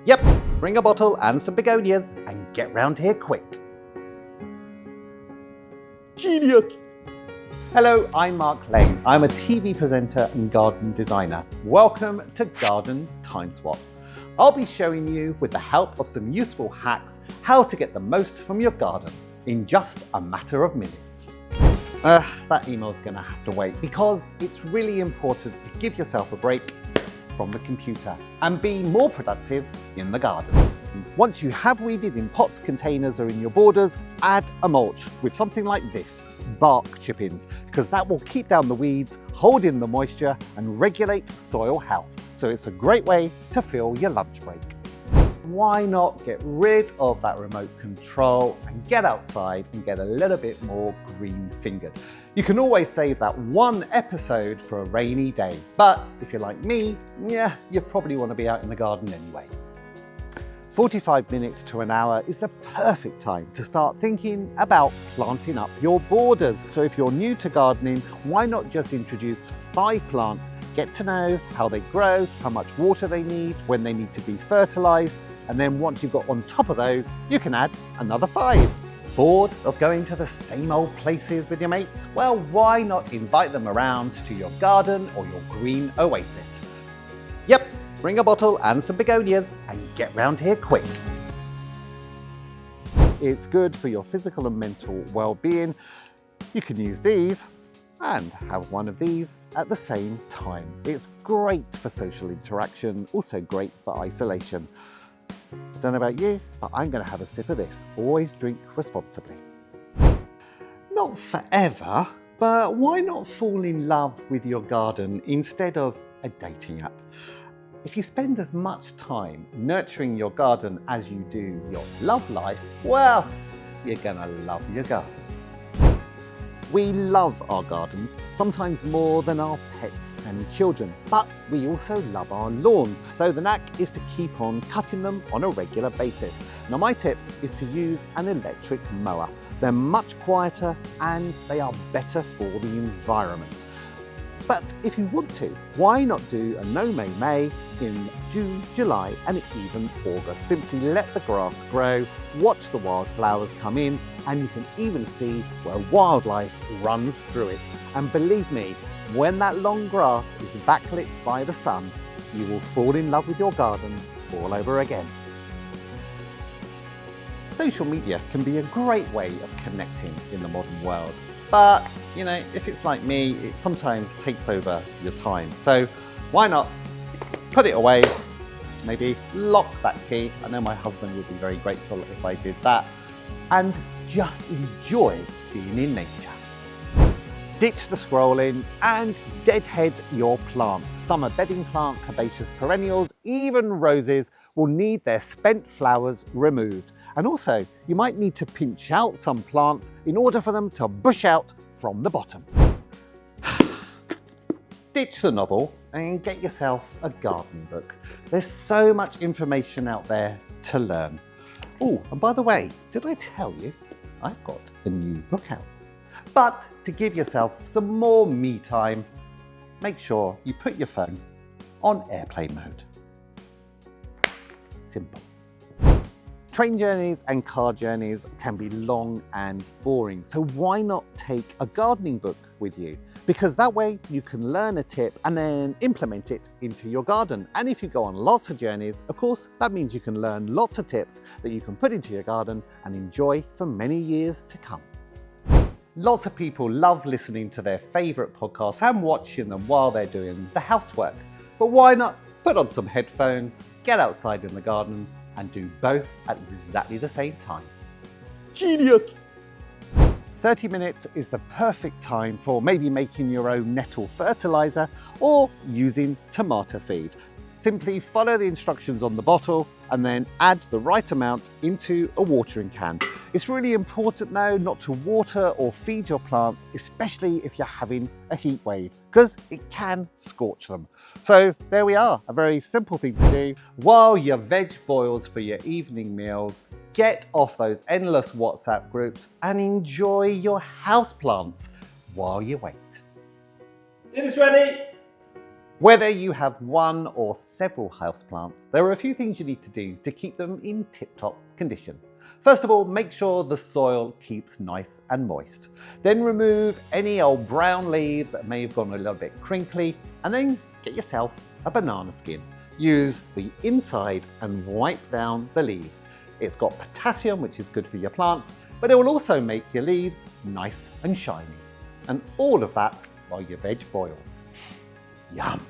Yep, bring a bottle and some begonias and get round here quick. Genius! Hello, I'm Mark Lane. I'm a TV presenter and garden designer. Welcome to Garden Time Swaps. I'll be showing you, with the help of some useful hacks, how to get the most from your garden in just a matter of minutes. That email's gonna have to wait because it's really important to give yourself a break from the computer and be more productive in the garden. Once you have weeded in pots, containers or in your borders, add a mulch with something like this, bark chippings, because that will keep down the weeds, hold in the moisture and regulate soil health. So it's a great way to fill your lunch break. Why not get rid of that remote control and get outside and get a little bit more green fingered? You can always save that one episode for a rainy day, but if you're like me, you probably want to be out in the garden anyway. 45 minutes to an hour is the perfect time to start thinking about planting up your borders. So if you're new to gardening, why not just introduce 5 plants, get to know how they grow, how much water they need, when they need to be fertilized, and then once you've got on top of those, you can add another 5. Bored of going to the same old places with your mates? Well, why not invite them around to your garden or your green oasis? Yep, bring a bottle and some begonias and get round here quick. It's good for your physical and mental well-being. You can use these and have one of these at the same time. It's great for social interaction, also great for isolation. I don't know about you, but I'm going to have a sip of this. Always drink responsibly. Not forever, but why not fall in love with your garden instead of a dating app? If you spend as much time nurturing your garden as you do your love life, well, you're going to love your garden. We love our gardens, sometimes more than our pets and children, but we also love our lawns. So the knack is to keep on cutting them on a regular basis. Now my tip is to use an electric mower. They're much quieter and they are better for the environment. But if you want to, why not do a no May in June, July and even August? Simply let the grass grow, watch the wildflowers come in, and you can even see where wildlife runs through it. And believe me, when that long grass is backlit by the sun, you will fall in love with your garden all over again. Social media can be a great way of connecting in the modern world. But, if it's like me, it sometimes takes over your time. So why not put it away, maybe lock that key. I know my husband would be very grateful if I did that. And just enjoy being in nature. Ditch the scrolling and deadhead your plants. Summer bedding plants, herbaceous perennials, even roses will need their spent flowers removed. And also, you might need to pinch out some plants in order for them to bush out from the bottom. Ditch the novel and get yourself a garden book. There's so much information out there to learn. Oh, and by the way, did I tell you I've got a new book out? But to give yourself some more me time, make sure you put your phone on airplane mode. Simple. Train journeys and car journeys can be long and boring, so why not take a gardening book with you? Because that way you can learn a tip and then implement it into your garden. And if you go on lots of journeys, of course, that means you can learn lots of tips that you can put into your garden and enjoy for many years to come. Lots of people love listening to their favourite podcasts and watching them while they're doing the housework. But why not put on some headphones, get outside in the garden and do both at exactly the same time? Genius! 30 minutes is the perfect time for maybe making your own nettle fertilizer or using tomato feed. Simply follow the instructions on the bottle and then add the right amount into a watering can. It's really important though not to water or feed your plants, especially if you're having a heat wave, because it can scorch them. So there we are, a very simple thing to do. While your veg boils for your evening meals, get off those endless WhatsApp groups and enjoy your houseplants while you wait. Dinner's ready. Whether you have one or several houseplants, there are a few things you need to do to keep them in tip-top condition. First of all, make sure the soil keeps nice and moist. Then remove any old brown leaves that may have gone a little bit crinkly, and then get yourself a banana skin. Use the inside and wipe down the leaves. It's got potassium, which is good for your plants, but it will also make your leaves nice and shiny. And all of that while your veg boils. Yum!